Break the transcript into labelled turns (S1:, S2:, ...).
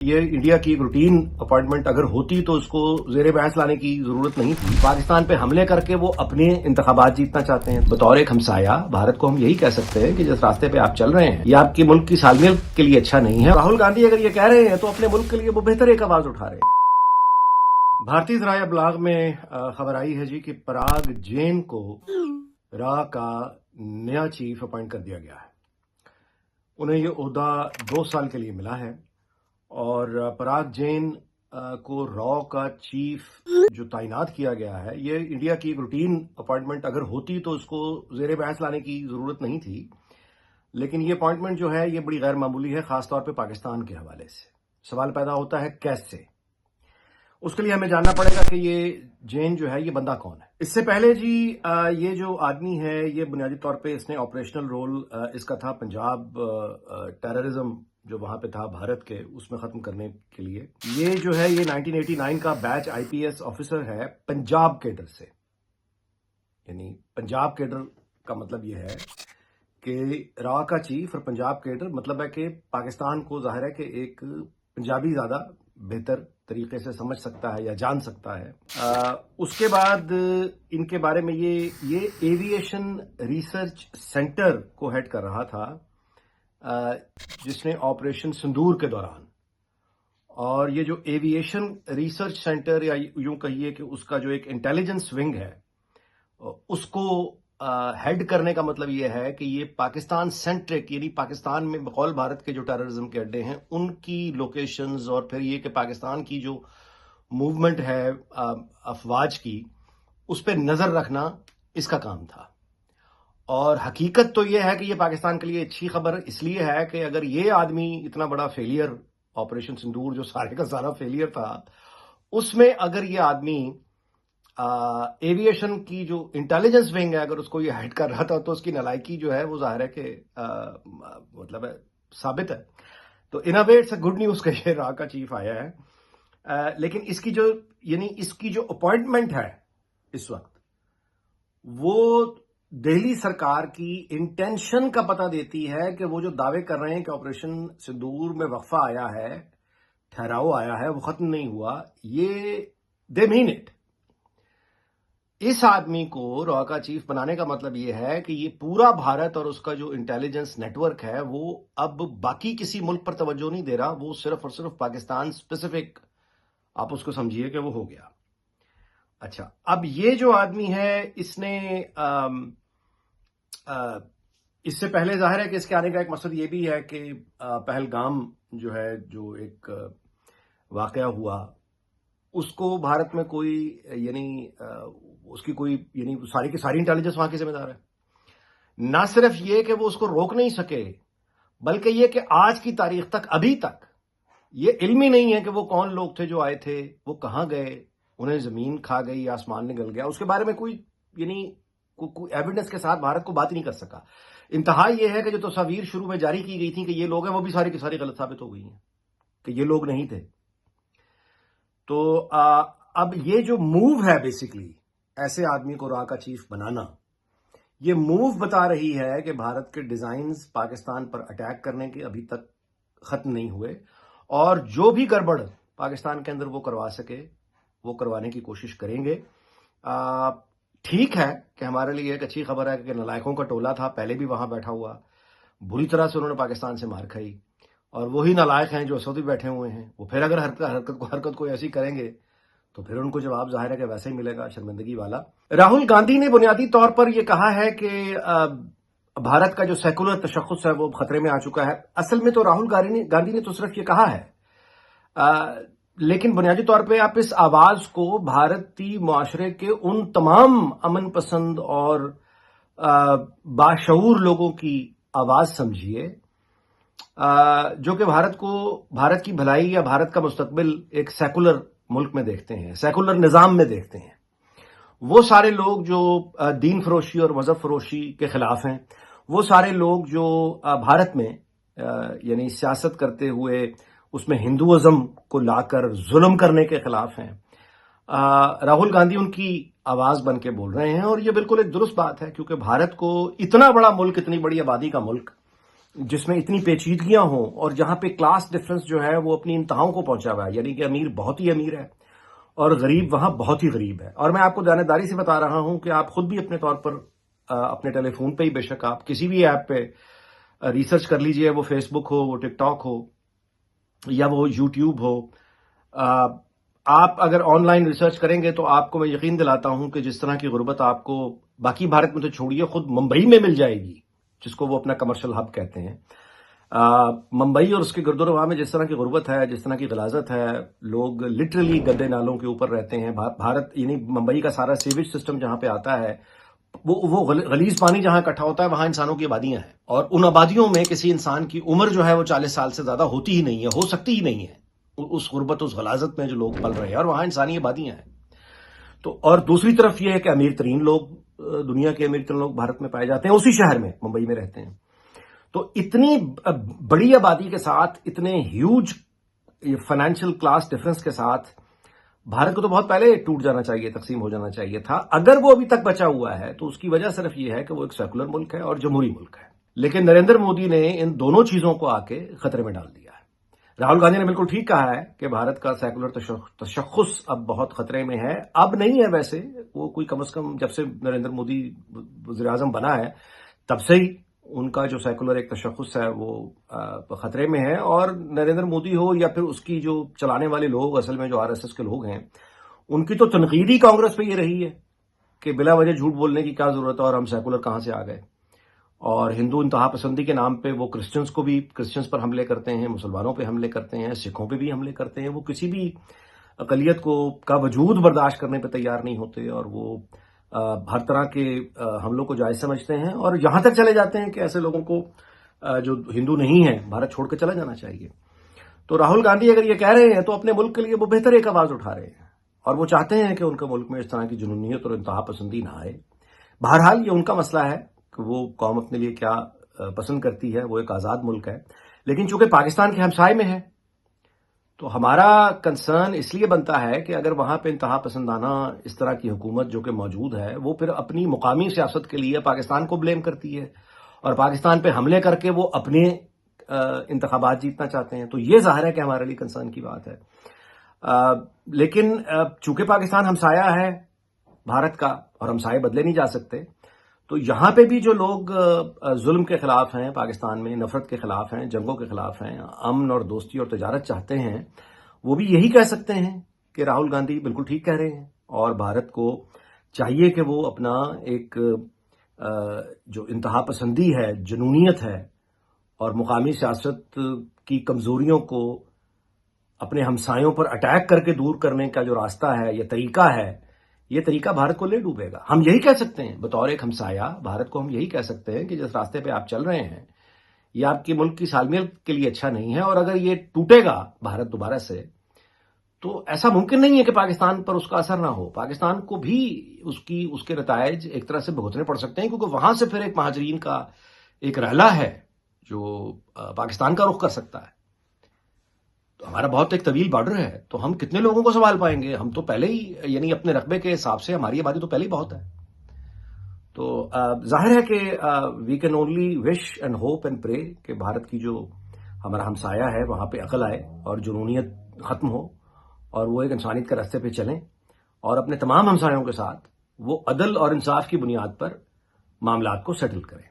S1: یہ انڈیا کی ایک روٹین اپائنٹمنٹ اگر ہوتی تو اس کو زیر بحث لانے کی ضرورت نہیں تھی۔ پاکستان پہ حملے کر کے وہ اپنے انتخابات جیتنا چاہتے ہیں۔ بطور ایک ہمسایہ بھارت کو ہم یہی کہہ سکتے ہیں کہ جس راستے پہ آپ چل رہے ہیں یہ آپ کے ملک کی سالمیت کے لیے اچھا نہیں ہے۔ راہل گاندھی اگر یہ کہہ رہے ہیں تو اپنے ملک کے لیے وہ بہتر ایک آواز اٹھا رہے ہیں۔ بھارتی ذرائع ابلاغ میں خبر آئی ہے جی کہ پراگ جین کو را کا نیا چیف اپائنٹ کر دیا گیا ہے۔ انہیں یہ عہدہ 2 سال کے لیے ملا ہے اور پراگ جین کو را کا چیف جو تعینات کیا گیا ہے یہ انڈیا کی ایک روٹین اپائنٹمنٹ اگر ہوتی تو اس کو زیر بحث لانے کی ضرورت نہیں تھی، لیکن یہ اپائنٹمنٹ جو ہے یہ بڑی غیر معمولی ہے، خاص طور پہ پاکستان کے حوالے سے۔ سوال پیدا ہوتا ہے کیسے؟ اس کے لیے ہمیں جاننا پڑے گا کہ یہ جین جو ہے یہ بندہ کون ہے۔ اس سے پہلے جی یہ جو آدمی ہے یہ بنیادی طور پہ اس نے آپریشنل رول اس کا تھا پنجاب ٹیررزم جو وہاں پہ تھا بھارت کے، اس میں ختم کرنے کے لیے۔ یہ جو ہے یہ 1989 کا بیچ آئی پی ایس آفیسر ہے پنجاب کیڈر سے، یعنی پنجاب کیڈر کا مطلب یہ ہے کہ را کا چیف اور پنجاب کیڈر مطلب ہے کہ پاکستان کو ظاہر ہے کہ ایک پنجابی زیادہ بہتر طریقے سے سمجھ سکتا ہے یا جان سکتا ہے۔ اس کے بعد ان کے بارے میں یہ ایویشن ریسرچ سینٹر کو ہیڈ کر رہا تھا جس نے آپریشن سندور کے دوران، اور یہ جو ایویشن ریسرچ سینٹر یا یوں کہیے کہ اس کا جو ایک انٹیلیجنس ونگ ہے اس کو ہیڈ کرنے کا مطلب یہ ہے کہ یہ پاکستان سینٹرک، یعنی پاکستان میں بقول بھارت کے جو ٹیررزم کے اڈے ہیں ان کی لوکیشنز اور پھر یہ کہ پاکستان کی جو موومنٹ ہے افواج کی اس پہ نظر رکھنا اس کا کام تھا۔ اور حقیقت تو یہ ہے کہ یہ پاکستان کے لیے اچھی خبر اس لیے ہے کہ اگر یہ آدمی اتنا بڑا فیلئر، آپریشن سندور جو سارے کا سارا فیلئر تھا، اس میں اگر یہ آدمی ایویشن کی جو انٹیلیجنس ونگ ہے اگر اس کو یہ ہیڈ کر رہا تھا تو اس کی نالائکی جو ہے وہ ظاہر ہے کہ مطلب ہے ثابت ہے۔ تو in a way it's a good news کہ یہ را کا چیف آیا ہے، لیکن اس کی جو اپوائنٹمنٹ ہے اس وقت وہ دہلی سرکار کی انٹینشن کا پتہ دیتی ہے کہ وہ جو دعوے کر رہے ہیں کہ آپریشن سندور میں وقفہ آیا ہے، ٹھہراؤ آیا ہے، وہ ختم نہیں ہوا، یہ دے مین اٹ۔ اس آدمی کو را کا چیف بنانے کا مطلب یہ ہے کہ یہ پورا بھارت اور اس کا جو انٹیلیجنس نیٹ ورک ہے وہ اب باقی کسی ملک پر توجہ نہیں دے رہا، وہ صرف اور صرف پاکستان اسپیسیفک آپ اس کو سمجھیے کہ وہ ہو گیا۔ اچھا، اب یہ جو آدمی ہے اس نے اس سے پہلے ظاہر ہے کہ اس کے آنے کا ایک مقصد یہ بھی ہے کہ پہلگام جو ہے جو ایک واقعہ ہوا اس کو بھارت میں کوئی یعنی اس کی کوئی یعنی ساری کی ساری انٹیلیجنس وہاں کی ذمہ دار ہے۔ نہ صرف یہ کہ وہ اس کو روک نہیں سکے بلکہ یہ کہ آج کی تاریخ تک ابھی تک یہ علم ہی نہیں ہے کہ وہ کون لوگ تھے جو آئے تھے، وہ کہاں گئے، انہیں زمین کھا گئی یا آسمان نگل گیا، اس کے بارے میں کوئی یعنی کوئی ایویڈنس کے ساتھ بھارت کو بات ہی نہیں کر سکا۔ انتہا یہ ہے کہ جو تصاویر شروع میں جاری کی گئی تھیں کہ یہ لوگ ہیں وہ بھی ساری کی ساری غلط ثابت ہو گئی ہیں کہ یہ لوگ نہیں تھے۔ تو اب یہ جو موو ہے بیسیکلی ایسے آدمی کو را کا چیف بنانا، یہ موو بتا رہی ہے کہ بھارت کے ڈیزائنز پاکستان پر اٹیک کرنے کے ابھی تک ختم نہیں ہوئے، اور جو بھی گڑبڑ پاکستان کے اندر وہ کروا سکے وہ کروانے کی کوشش کریں گے۔ ٹھیک ہے کہ ہمارے لیے ایک اچھی خبر ہے کہ نالائقوں کا ٹولہ تھا پہلے بھی وہاں بیٹھا ہوا، بری طرح سے انہوں نے پاکستان سے مار کھائی، اور وہی نالائق ہیں جو اسود بیٹھے ہوئے ہیں، وہ پھر اگر حرکت کو ایسی کریں گے تو پھر ان کو جواب ظاہر ہے کہ ویسے ہی ملے گا، شرمندگی والا۔ راہل گاندھی نے بنیادی طور پر یہ کہا ہے کہ بھارت کا جو سیکولر تشخص ہے وہ خطرے میں آ چکا ہے۔ اصل میں تو راہل گاندھی نے تو صرف یہ کہا ہے، لیکن بنیادی طور پہ آپ اس آواز کو بھارتی معاشرے کے ان تمام امن پسند اور باشعور لوگوں کی آواز سمجھیے جو کہ بھارت کی بھلائی یا بھارت کا مستقبل ایک سیکولر ملک میں دیکھتے ہیں، سیکولر نظام میں دیکھتے ہیں۔ وہ سارے لوگ جو دین فروشی اور مذہب فروشی کے خلاف ہیں، وہ سارے لوگ جو بھارت میں یعنی سیاست کرتے ہوئے اس میں ہندوازم کو لا کر ظلم کرنے کے خلاف ہیں، راہل گاندھی ان کی آواز بن کے بول رہے ہیں، اور یہ بالکل ایک درست بات ہے کیونکہ بھارت کو اتنا بڑا ملک، اتنی بڑی آبادی کا ملک جس میں اتنی پیچیدگیاں ہوں اور جہاں پہ کلاس ڈفرنس جو ہے وہ اپنی انتہاؤں کو پہنچا ہوا ہے، یعنی کہ امیر بہت ہی امیر ہے اور غریب وہاں بہت ہی غریب ہے. اور میں آپ کو جانبداری سے بتا رہا ہوں کہ آپ خود بھی اپنے طور پر اپنے ٹیلی فون پہ ہی بے شک آپ کسی بھی ایپ پہ ریسرچ کر لیجئے، وہ فیس بک ہو، وہ ٹک ٹاک ہو یا وہ یوٹیوب ہو. آپ اگر آن لائن ریسرچ کریں گے تو آپ کو میں یقین دلاتا ہوں کہ جس طرح کی غربت آپ کو باقی بھارت میں تو چھوڑیے، خود ممبئی میں مل جائے گی، جس کو وہ اپنا کمرشل ہب کہتے ہیں. ممبئی اور اس کے گرد و نواح میں جس طرح کی غربت ہے، جس طرح کی غلاظت ہے، لوگ لٹرلی گدے نالوں کے اوپر رہتے ہیں. بھارت یعنی ممبئی کا سارا سیویج سسٹم جہاں پہ آتا ہے، وہ غلیظ پانی جہاں اکٹھا ہوتا ہے، وہاں انسانوں کی آبادیاں ہیں، اور ان آبادیوں میں کسی انسان کی عمر جو ہے وہ 40 سال سے زیادہ ہوتی ہی نہیں ہے، ہو سکتی ہی نہیں ہے، اس غربت اس غلاظت میں جو لوگ پل رہے ہیں، اور وہاں انسانی آبادیاں ہیں. تو اور دوسری طرف یہ ہے کہ امیر ترین لوگ، دنیا کے امیر ترین لوگ بھارت میں پائے جاتے ہیں، اسی شہر میں، ممبئی میں رہتے ہیں. تو اتنی بڑی آبادی کے ساتھ، اتنے ہیوج فائنینشیل کلاس ڈفرنس کے ساتھ بھارت کو تو بہت پہلے ٹوٹ جانا چاہیے، تقسیم ہو جانا چاہیے تھا. اگر وہ ابھی تک بچا ہوا ہے تو اس کی وجہ صرف یہ ہے کہ وہ ایک سیکولر ملک ہے اور جمہوری ملک ہے. لیکن نریندر مودی نے ان دونوں چیزوں کو آ کے خطرے میں ڈال دیا ہے. راہل گاندھی نے بالکل ٹھیک کہا ہے کہ بھارت کا سیکولر تشخص اب بہت خطرے میں ہے. اب نہیں ہے ویسے، وہ کوئی کم از کم جب سے نریندر مودی وزیر اعظم بنا ہے تب سے ہی ان کا جو سیکولر ایک تشخص ہے وہ خطرے میں ہے. اور نریندر مودی ہو یا پھر اس کی جو چلانے والے لوگ، اصل میں جو RSS کے لوگ ہیں، ان کی تو تنقید ہی کانگریس پہ یہ رہی ہے کہ بلا وجہ جھوٹ بولنے کی کیا ضرورت ہے، اور ہم سیکولر کہاں سے آ گئے. اور ہندو انتہا پسندی کے نام پہ وہ کرسچنز پر حملے کرتے ہیں، مسلمانوں پہ حملے کرتے ہیں، سکھوں پہ بھی حملے کرتے ہیں. وہ کسی بھی اقلیت کا وجود برداشت کرنے پہ تیار نہیں ہوتے، اور وہ ہر طرح کے حملوں کو جائز سمجھتے ہیں، اور یہاں تک چلے جاتے ہیں کہ ایسے لوگوں کو جو ہندو نہیں ہیں بھارت چھوڑ کے چلا جانا چاہیے. تو راہل گاندھی اگر یہ کہہ رہے ہیں تو اپنے ملک کے لیے وہ بہتر ایک آواز اٹھا رہے ہیں، اور وہ چاہتے ہیں کہ ان کے ملک میں اس طرح کی جنونیت اور انتہا پسندی نہ آئے. بہرحال یہ ان کا مسئلہ ہے کہ وہ قوم اپنے لیے کیا پسند کرتی ہے، وہ ایک آزاد ملک ہے. لیکن چونکہ پاکستان کے ہمسائے میں ہے تو ہمارا کنسرن اس لیے بنتا ہے کہ اگر وہاں پہ انتہا پسندانہ اس طرح کی حکومت جو کہ موجود ہے، وہ پھر اپنی مقامی سیاست کے لیے پاکستان کو بلیم کرتی ہے اور پاکستان پہ حملے کر کے وہ اپنے انتخابات جیتنا چاہتے ہیں، تو یہ ظاہر ہے کہ ہمارے لیے کنسرن کی بات ہے. لیکن چونکہ پاکستان ہمسایہ ہے بھارت کا اور ہمسائے بدلے نہیں جا سکتے، تو یہاں پہ بھی جو لوگ ظلم کے خلاف ہیں، پاکستان میں نفرت کے خلاف ہیں، جنگوں کے خلاف ہیں، امن اور دوستی اور تجارت چاہتے ہیں، وہ بھی یہی کہہ سکتے ہیں کہ راہل گاندھی بالکل ٹھیک کہہ رہے ہیں. اور بھارت کو چاہیے کہ وہ اپنا ایک جو انتہا پسندی ہے، جنونیت ہے، اور مقامی سیاست کی کمزوریوں کو اپنے ہمسایوں پر اٹیک کر کے دور کرنے کا جو راستہ ہے، یہ طریقہ ہے، یہ طریقہ بھارت کو لے ڈوبے گا. ہم یہی کہہ سکتے ہیں بطور ایک ہمسایہ، بھارت کو ہم یہی کہہ سکتے ہیں کہ جس راستے پہ آپ چل رہے ہیں یہ آپ کے ملک کی سالمیت کے لیے اچھا نہیں ہے، اور اگر یہ ٹوٹے گا بھارت دوبارہ سے تو ایسا ممکن نہیں ہے کہ پاکستان پر اس کا اثر نہ ہو. پاکستان کو بھی اس کے نتائج ایک طرح سے بھگتنے پڑ سکتے ہیں، کیونکہ وہاں سے پھر ایک مہاجرین کا ایک ریلا ہے جو پاکستان کا رخ کر سکتا ہے. تو ہمارا بہت ایک طویل بارڈر ہے، تو ہم کتنے لوگوں کو سنبھال پائیں گے؟ ہم تو پہلے ہی یعنی اپنے رقبے کے حساب سے ہماری آبادی تو پہلے ہی بہت ہے. تو ظاہر ہے کہ we can only wish and hope and pray کہ بھارت کی جو ہمارا ہمسایہ ہے وہاں پہ عقل آئے اور جنونیت ختم ہو، اور وہ ایک انسانیت کے راستے پہ چلیں، اور اپنے تمام ہمسایوں کے ساتھ وہ عدل اور انصاف کی بنیاد پر معاملات کو سیٹل کریں.